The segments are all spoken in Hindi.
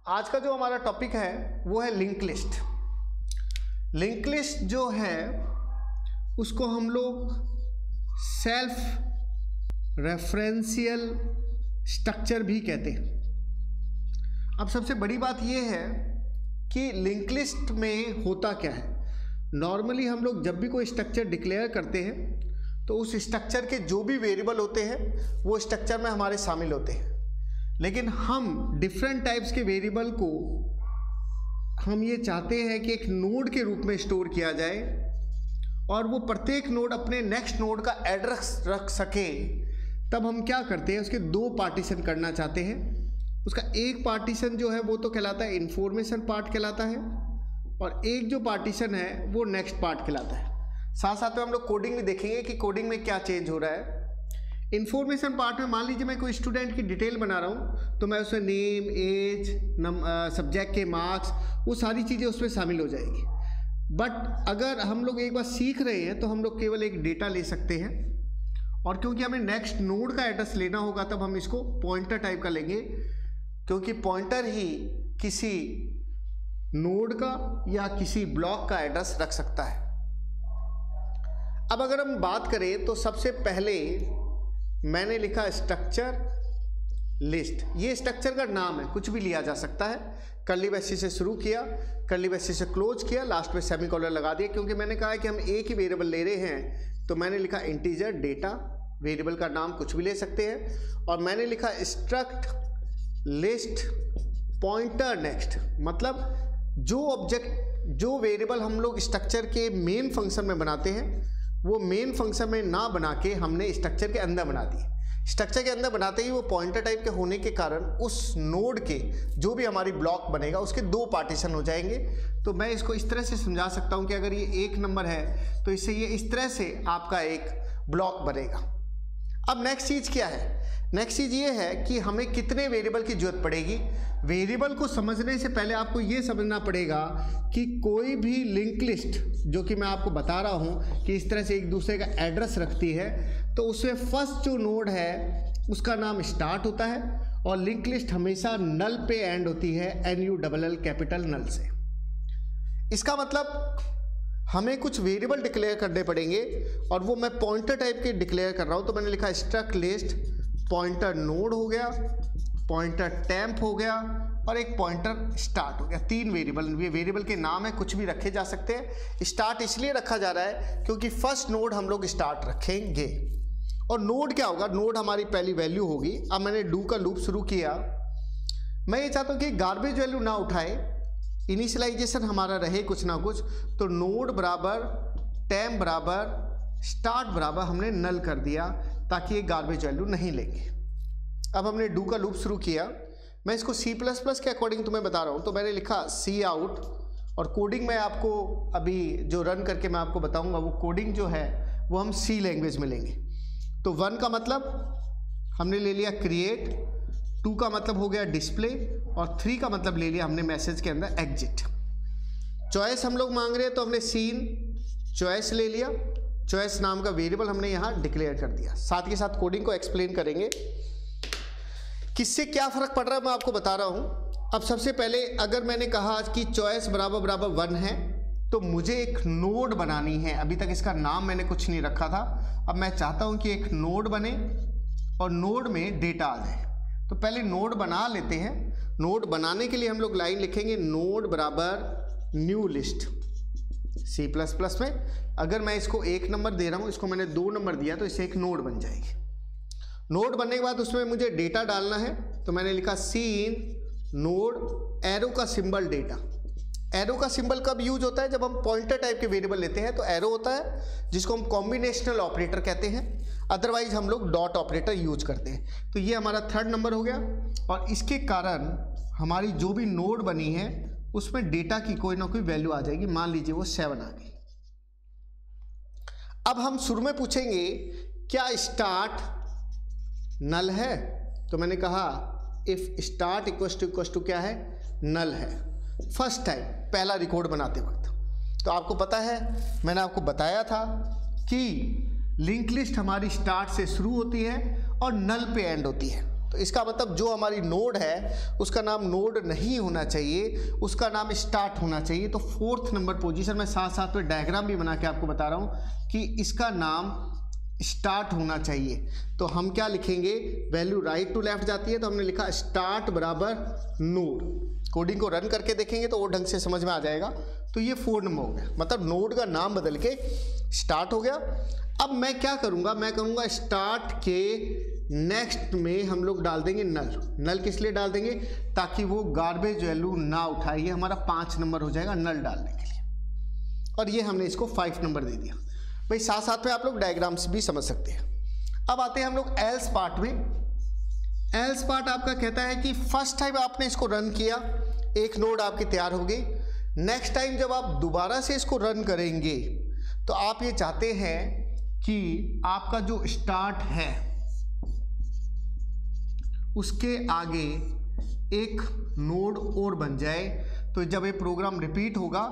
आज का जो हमारा टॉपिक है वो है लिंक लिस्ट। लिंक लिस्ट जो है उसको हम लोग सेल्फ रेफरेंशियल स्ट्रक्चर भी कहते हैं। अब सबसे बड़ी बात यह है कि लिंक लिस्ट में होता क्या है। नॉर्मली हम लोग जब भी कोई स्ट्रक्चर डिक्लेयर करते हैं तो उस स्ट्रक्चर के जो भी वेरिएबल होते हैं वो स्ट्रक्चर में हमारे शामिल होते हैं, लेकिन हम डिफरेंट टाइप्स के वेरिएबल को हम ये चाहते हैं कि एक नोड के रूप में स्टोर किया जाए और वो प्रत्येक नोड अपने नेक्स्ट नोड का एड्रेस रख सके। तब हम क्या करते हैं, उसके दो पार्टीशन करना चाहते हैं। उसका एक पार्टीशन जो है वो तो कहलाता है इंफॉर्मेशन पार्ट कहलाता है, और एक जो पार्टीशन है वो नेक्स्ट पार्ट कहलाता है। साथ साथ में हम लोग कोडिंग भी देखेंगे कि कोडिंग में क्या चेंज हो रहा है। इन्फॉर्मेशन पार्ट में मान लीजिए मैं कोई स्टूडेंट की डिटेल बना रहा हूँ तो मैं उसमें नेम, एज, सब्जेक्ट के मार्क्स, वो सारी चीज़ें उसमें शामिल हो जाएगी। बट अगर हम लोग एक बार सीख रहे हैं तो हम लोग केवल एक डेटा ले सकते हैं, और क्योंकि हमें नेक्स्ट नोड का एड्रेस लेना होगा तब हम इसको पॉइंटर टाइप का लेंगे, क्योंकि पॉइंटर ही किसी नोड का या किसी ब्लॉक का एड्रेस रख सकता है। अब अगर हम बात करें तो सबसे पहले मैंने लिखा स्ट्रक्चर लिस्ट। ये स्ट्रक्चर का नाम है, कुछ भी लिया जा सकता है। कर्ली ब्रैकेट से शुरू किया, कर्ली ब्रैकेट से क्लोज किया, लास्ट में सेमीकोलन लगा दिया। क्योंकि मैंने कहा है कि हम एक ही वेरिएबल ले रहे हैं तो मैंने लिखा इंटीजर डेटा। वेरिएबल का नाम कुछ भी ले सकते हैं। और मैंने लिखा स्ट्रक्ट लिस्ट पॉइंटर नेक्स्ट, मतलब जो ऑब्जेक्ट, जो वेरिएबल हम लोग स्ट्रक्चर के मेन फंक्शन में बनाते हैं वो मेन फंक्शन में ना बना के हमने स्ट्रक्चर के अंदर बना दिए। स्ट्रक्चर के अंदर बनाते ही वो पॉइंटर टाइप के होने के कारण उस नोड के जो भी हमारी ब्लॉक बनेगा उसके दो पार्टीशन हो जाएंगे। तो मैं इसको इस तरह से समझा सकता हूँ कि अगर ये एक नंबर है तो इससे ये इस तरह से आपका एक ब्लॉक बनेगा। अब नेक्स्ट चीज़ क्या है? नेक्स्ट चीज़ ये है कि हमें कितने वेरिएबल की जरूरत पड़ेगी। वेरिएबल को समझने से पहले आपको ये समझना पड़ेगा कि कोई भी लिंक लिस्ट, जो कि मैं आपको बता रहा हूँ कि इस तरह से एक दूसरे का एड्रेस रखती है, तो उसमें फर्स्ट जो नोड है उसका नाम स्टार्ट होता है, और लिंक लिस्ट हमेशा नल पे एंड होती है, NULL कैपिटल नल से। इसका मतलब हमें कुछ वेरिएबल डिक्लेयर करने पड़ेंगे, और वो मैं पॉइंटर टाइप के डिक्लेयर कर रहा हूँ। तो मैंने लिखा स्ट्रक्ट लिस्ट पॉइंटर नोड हो गया, पॉइंटर टेम्प हो गया, और एक पॉइंटर स्टार्ट हो गया। तीन वेरिएबल, ये वेरिएबल के नाम है, कुछ भी रखे जा सकते हैं। स्टार्ट इसलिए रखा जा रहा है क्योंकि फर्स्ट नोड हम लोग स्टार्ट रखेंगे। और नोड क्या होगा? नोड हमारी पहली वैल्यू होगी। अब मैंने डू का लूप शुरू किया। मैं ये चाहता हूँ कि गार्बेज वैल्यू ना उठाए, इनिशियलाइजेशन हमारा रहे कुछ ना कुछ। तो नोड बराबर टेम्प बराबर स्टार्ट बराबर हमने नल कर दिया ताकि ये गार्बेज वैल्यू नहीं लेंगे। अब हमने डू का लूप शुरू किया। मैं इसको C++ के अकॉर्डिंग तुम्हें बता रहा हूँ। तो मैंने लिखा सी आउट, और कोडिंग में आपको अभी जो रन करके मैं आपको बताऊँगा वो कोडिंग जो है वो हम C लैंग्वेज में लेंगे। तो 1 का मतलब हमने ले लिया क्रिएट, 2 का मतलब हो गया डिस्प्ले, और 3 का मतलब ले लिया हमने मैसेज के अंदर एग्जिट। चॉइस हम लोग मांग रहे हैं तो हमने सीन चॉइस ले लिया। चॉइस नाम का वेरिएबल हमने यहाँ डिक्लेयर कर दिया। साथ के साथ कोडिंग को एक्सप्लेन करेंगे। किससे क्या फ़र्क पड़ रहा है मैं आपको बता रहा हूँ। अब सबसे पहले अगर मैंने कहा कि चॉइस बराबर बराबर 1 है तो मुझे एक नोड बनानी है। अभी तक इसका नाम मैंने कुछ नहीं रखा था। अब मैं चाहता हूँ कि एक नोड बने और नोड में डेटा आ जाए। तो पहले नोड बना लेते हैं। नोड बनाने के लिए हम लोग लाइन लिखेंगे नोड बराबर न्यू लिस्ट। C++ में अगर मैं इसको 1 नंबर दे रहा हूँ, इसको मैंने 2 नंबर दिया, तो इससे एक नोड बन जाएगी। नोड बनने के बाद उसमें मुझे डेटा डालना है। तो मैंने लिखा सीन नोड एरो का सिंबल डेटा। एरो का सिंबल कब यूज होता है? जब हम पॉइंटर टाइप के वेरिएबल लेते हैं तो एरो होता है, जिसको हम कॉम्बिनेशनल ऑपरेटर कहते हैं। अदरवाइज हम लोग डॉट ऑपरेटर यूज करते हैं। तो ये हमारा 3rd नंबर हो गया, और इसके कारण हमारी जो भी नोड बनी है उसमें डेटा की कोई ना कोई वैल्यू आ जाएगी। मान लीजिए वो 7 आ गई। अब हम शुरू में पूछेंगे क्या स्टार्ट नल है? तो मैंने कहा इफ स्टार्ट इक्वल टू क्या है? नल है। फर्स्ट टाइम, पहला रिकॉर्ड बनाते वक्त। तो आपको पता है, मैंने आपको बताया था कि लिंक लिस्ट हमारी स्टार्ट से शुरू होती है और नल पे एंड होती है। तो इसका मतलब जो हमारी नोड है उसका नाम नोड नहीं होना चाहिए, उसका नाम स्टार्ट होना चाहिए। तो 4th नंबर पोजीशन में साथ साथ में डायग्राम भी बना के आपको बता रहा हूँ कि इसका नाम स्टार्ट होना चाहिए। तो हम क्या लिखेंगे, वैल्यू राइट टू लेफ्ट जाती है तो हमने लिखा स्टार्ट बराबर नोड। कोडिंग को रन करके देखेंगे तो वो ढंग से समझ में आ जाएगा। तो ये 4 नंबर हो गया, मतलब नोड का नाम बदल के स्टार्ट हो गया। अब मैं क्या करूँगा, मैं करूँगा स्टार्ट के नेक्स्ट में हम लोग डाल देंगे नल। नल किस लिए डाल देंगे, ताकि वो गार्बेज वैल्यू ना उठाए। ये हमारा 5 नंबर हो जाएगा नल डालने के लिए। और ये हमने इसको 5 नंबर दे दिया। भाई साथ साथ में आप लोग डायग्राम्स भी समझ सकते हैं। अब आते हैं हम लोग एल्स पार्ट में। एल्स पार्ट आपका कहता है कि फर्स्ट टाइम आपने इसको रन किया, एक नोड आपकी तैयार हो गई। नेक्स्ट टाइम जब आप दोबारा से इसको रन करेंगे तो आप ये चाहते हैं कि आपका जो स्टार्ट है उसके आगे एक नोड और बन जाए। तो जब ये प्रोग्राम रिपीट होगा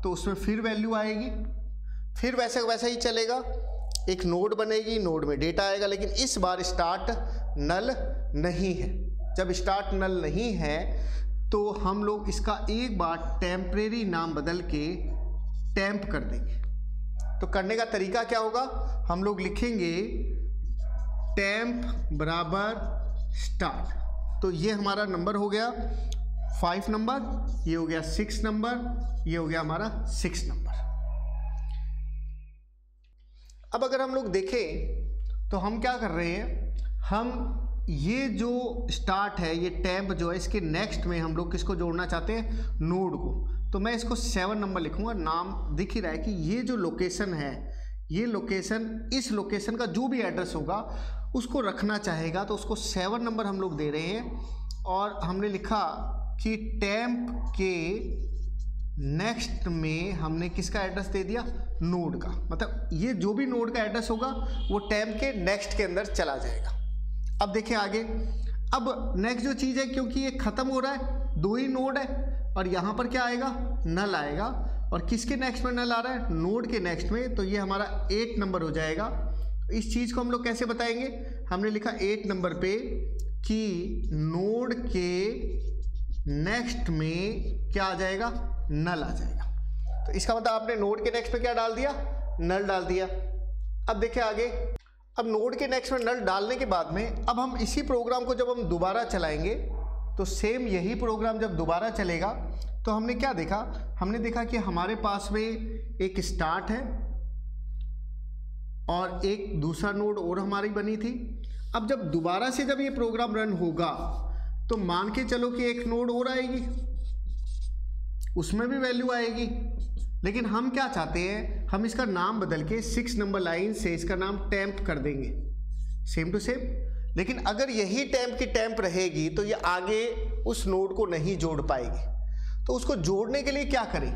तो उसमें फिर वैल्यू आएगी, फिर वैसा ही चलेगा, एक नोड बनेगी, नोड में डेटा आएगा। लेकिन इस बार स्टार्ट नल नहीं है। जब स्टार्ट नल नहीं है तो हम लोग इसका एक बार टेम्परेरी नाम बदल के टेम्प कर देंगे। तो करने का तरीका क्या होगा, हम लोग लिखेंगे टेम्प बराबर स्टार्ट। तो ये हमारा नंबर हो गया 5 नंबर, ये हो गया 6 नंबर, ये हो गया हमारा 6 नंबर। अब अगर हम लोग देखें तो हम क्या कर रहे हैं, हम ये जो स्टार्ट है, ये टेम्प जो है, इसके नेक्स्ट में हम लोग किसको जोड़ना चाहते हैं, नोड को। तो मैं इसको 7 नंबर लिखूंगा। नाम दिख ही रहा है कि ये जो लोकेशन है, ये लोकेशन, इस लोकेशन का जो भी एड्रेस होगा उसको रखना चाहेगा। तो उसको 7 नंबर हम लोग दे रहे हैं। और हमने लिखा कि टेम्प के नेक्स्ट में हमने किसका एड्रेस दे दिया, नोड का। मतलब ये जो भी नोड का एड्रेस होगा वो टेम्प के नेक्स्ट के अंदर चला जाएगा। अब देखिए आगे, अब नेक्स्ट जो चीज़ है, क्योंकि ये ख़त्म हो रहा है, 2 ही नोड है और यहाँ पर क्या आएगा, नल आएगा। और किसके नेक्स्ट में नल आ रहा है, नोड के नेक्स्ट में। तो ये हमारा 8 नंबर हो जाएगा। इस चीज़ को हम लोग कैसे बताएंगे, हमने लिखा 8 नंबर पे कि नोड के नेक्स्ट में क्या आ जाएगा, नल आ जाएगा। तो इसका मतलब आपने नोड के नेक्स्ट पे क्या डाल दिया, नल डाल दिया। अब देखिए आगे, अब नोड के नेक्स्ट में नल डालने के बाद में अब हम इसी प्रोग्राम को जब हम दोबारा चलाएंगे तो सेम यही प्रोग्राम जब दोबारा चलेगा तो हमने क्या देखा, हमने देखा कि हमारे पास में एक स्टार्ट है और एक दूसरा नोड और हमारी बनी थी। अब जब दोबारा से जब ये प्रोग्राम रन होगा तो मान के चलो कि एक नोड और आएगी, उसमें भी वैल्यू आएगी। लेकिन हम क्या चाहते हैं, हम इसका नाम बदल के 6 नंबर लाइन से इसका नाम टेम्प कर देंगे, सेम टू सेम। लेकिन अगर यही टेम्प की टेम्प रहेगी तो ये आगे उस नोड को नहीं जोड़ पाएगी। तो उसको जोड़ने के लिए क्या करें,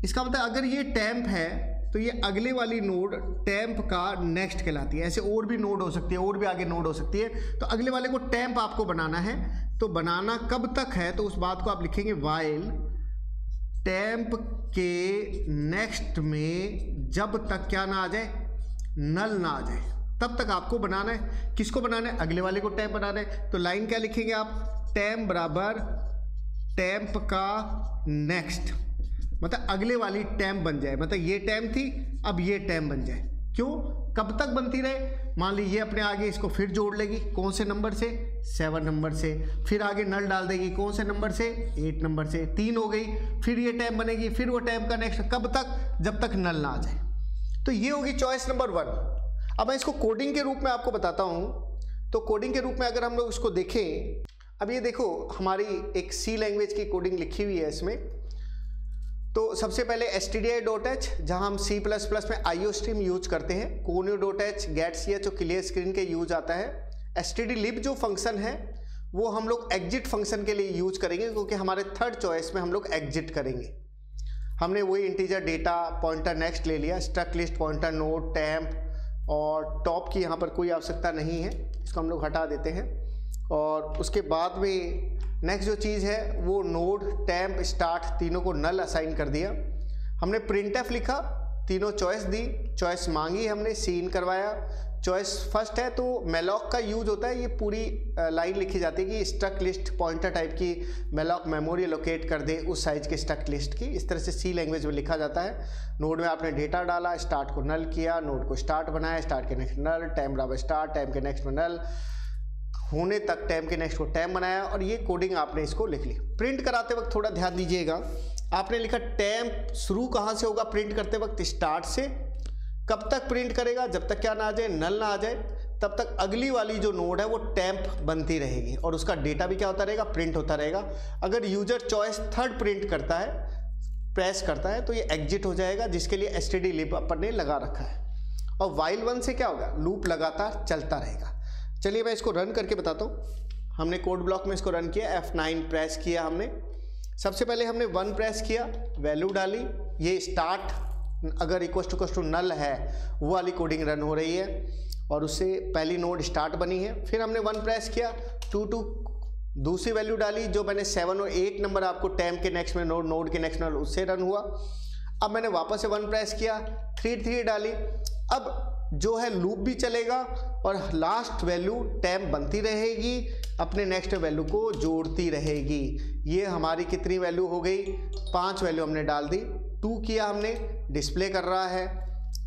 इसका मतलब अगर ये टेम्प है तो ये अगले वाली नोड टेम्प का नेक्स्ट कहलाती है। ऐसे और भी नोड हो सकती है, और भी आगे नोड हो सकती है। तो अगले वाले को टेम्प आपको बनाना है। तो बनाना कब तक है, तो उस बात को आप लिखेंगे वाइल टेम्प के नेक्स्ट में जब तक क्या ना आ जाए, नल ना आ जाए, तब तक आपको बनाना है। किसको बनाना है, अगले वाले को टेम्प बनाना है। तो लाइन क्या लिखेंगे आप, टेम्प बराबर टेम्प का नेक्स्ट, मतलब अगले वाली टेम्प बन जाए। मतलब ये टेम्प थी, अब ये टेम्प बन जाए। क्यों, कब तक बनती रहे, मान ली ये अपने आगे इसको फिर जोड़ लेगी, कौन से नंबर से, 7 नंबर से। फिर आगे नल डाल देगी, कौन से नंबर से, 8 नंबर से। 3 हो गई, फिर ये टेम्प बनेगी, फिर वो टेम्प का नेक्स्ट, कब तक, जब तक नल ना आ जाए। तो ये होगी चॉइस नंबर 1। अब मैं इसको कोडिंग के रूप में आपको बताता हूँ। तो कोडिंग के रूप में अगर हम लोग इसको देखें, अब ये देखो हमारी एक C लैंग्वेज की कोडिंग लिखी हुई है इसमें। तो सबसे पहले stdi.h, जहाँ हम C++ में IOStream यूज करते हैं, conio.h, getch और clear screen के यूज आता है। stdlib जो फंक्शन है वो हम लोग एग्जिट फंक्शन के लिए यूज करेंगे, क्योंकि हमारे थर्ड चॉइस में हम लोग एग्जिट करेंगे। हमने वही इंटीजर डेटा पॉइंटर नेक्स्ट ले लिया, struct list pointer node temp, और टॉप की यहाँ पर कोई आवश्यकता नहीं है, इसको हम लोग हटा देते हैं। और उसके बाद में नेक्स्ट जो चीज़ है वो नोड टेम्प स्टार्ट तीनों को नल असाइन कर दिया। हमने प्रिंटफ लिखा, तीनों चॉइस दी, चॉइस मांगी हमने, सीन करवाया, चॉइस फर्स्ट है तो मेलॉक का यूज होता है, ये पूरी लाइन लिखी जाती है कि स्ट्रक्ट लिस्ट पॉइंटर टाइप की मेलॉक मेमोरी लोकेट कर दे उस साइज के स्ट्रक्ट लिस्ट की, इस तरह से सी लैंग्वेज में लिखा जाता है। नोड में आपने डेटा डाला, स्टार्ट को नल किया, नोड को स्टार्ट बनाया, स्टार्ट के नेक्स्ट नल, टाइम बराबर स्टार्ट, टाइम के नेक्स्ट में नल होने तक टाइम के नेक्स्ट को टाइम बनाया, और ये कोडिंग आपने इसको लिख ली। प्रिंट कराते वक्त थोड़ा ध्यान दीजिएगा, आपने लिखा टाइम शुरू कहाँ से होगा प्रिंट करते वक्त, स्टार्ट से। कब तक प्रिंट करेगा, जब तक क्या ना आ जाए, नल ना आ जाए, तब तक अगली वाली जो नोड है वो टैंप बनती रहेगी और उसका डेटा भी क्या होता रहेगा, प्रिंट होता रहेगा। अगर यूजर चॉइस थर्ड प्रिंट करता है, प्रेस करता है, तो ये एग्जिट हो जाएगा, जिसके लिए एसटीडी लिप अपन ने लगा रखा है। और वाइल वन से क्या होगा, लूप लगातार चलता रहेगा। चलिए मैं इसको रन करके बताता हूँ। हमने कोड ब्लॉक में इसको रन किया, F9 प्रेस किया हमने। सबसे पहले हमने 1 प्रेस किया, वैल्यू डाली, ये स्टार्ट अगर इक्वल टू नल है वो वाली कोडिंग रन हो रही है और उससे पहली नोड स्टार्ट बनी है। फिर हमने 1 प्रेस किया, 2 दूसरी वैल्यू डाली, जो मैंने 7 और 8 नंबर आपको टाइम के नेक्स्ट में नोड के नेक्स्ट में उससे रन हुआ। अब मैंने वापस से 1 प्रेस किया, 3 डाली। अब जो है लूप भी चलेगा और लास्ट वैल्यू टाइम बनती रहेगी, अपने नेक्स्ट वैल्यू को जोड़ती रहेगी। ये हमारी कितनी वैल्यू हो गई, 5 वैल्यू हमने डाल दी। 2 किया हमने, डिस्प्ले कर रहा है,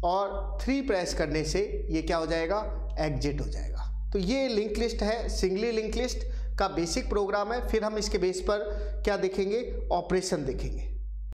और 3 प्रेस करने से ये क्या हो जाएगा, एग्जिट हो जाएगा। तो ये लिंक लिस्ट है, सिंगली लिंक लिस्ट का बेसिक प्रोग्राम है। फिर हम इसके बेस पर क्या देखेंगे, ऑपरेशन देखेंगे।